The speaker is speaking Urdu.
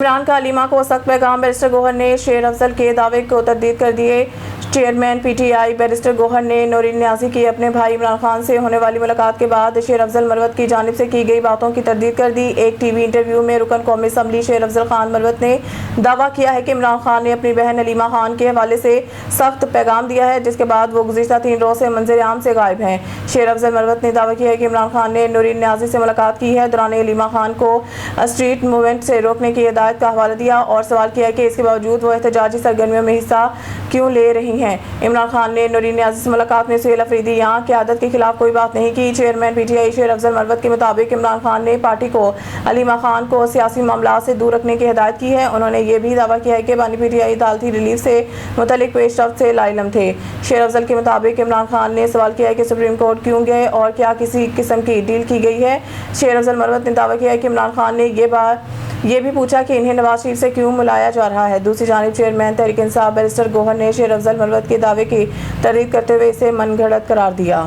عمران کا علیمہ کو سخت پیغام، بیرسٹر گوہر نے شیر افضل کے دعوے کو تردید کر دیے۔ Chairman P T I barrister Gohar نے نورین نیازی کی اپنے بھائی عمران خان سے ہونے والی ملاقات کے بعد شیر افضل مروت کی جانب سے کی گئی باتوں کی تردید کر دی۔ ایک ٹی وی انٹرویو میں رکن قومی اسمبلی شیر افضل خان مروت نے دعویٰ کیا ہے کہ عمران خان نے اپنی بہن علیمہ خان کے حوالے سے سخت پیغام دیا ہے، جس کے بعد وہ گزشتہ 3 روز سے منظر عام سے غائب ہیں۔ شیر افضل مروت نے دعویٰ کیا ہے کہ عمران خان نے نورین نیازی سے ملاقات کی ہے، دوران علیمہ خان کو اسٹریٹ موومنٹ سے روکنے کی ہدایت کا حوالہ دیا اور سوال کیا کہ اس کے باوجود وہ احتجاجی سرگرمیوں میں حصہ کیوں لے رہی ہیں۔ عمران خان نے نورین نیازی سے ملاقات میں سہیل افریدی یا قیادت کے خلاف کوئی بات نہیں کی۔ چیئرمین پی ٹی آئی شیر افضل مروت کے مطابق عمران خان نے پارٹی کو علیمہ خان کو سیاسی معاملات سے دور رکھنے کی ہدایت کی ہے۔ انہوں نے یہ بھی دعویٰ کیا ہے کہ بانی پی ٹی آئی عدالتی ریلیف سے متعلق پیش رفت سے لاعلم تھے۔ شیر افضل کے مطابق عمران خان نے سوال کیا کہ سپریم کورٹ کیوں گئے اور کیا کسی قسم کی ڈیل کی گئی ہے۔ شیر افضل مروت نے دعویٰ کیا کہ عمران خان نے یہ بھی پوچھا کہ انہیں نواز شریف سے کیوں ملایا جا رہا ہے۔ دوسری جانب چیئرمین تحریک انصاف بیرسٹر گوہر نے شیر افضل مروت کے دعوے کی تردید کرتے ہوئے اسے من گھڑت قرار دیا۔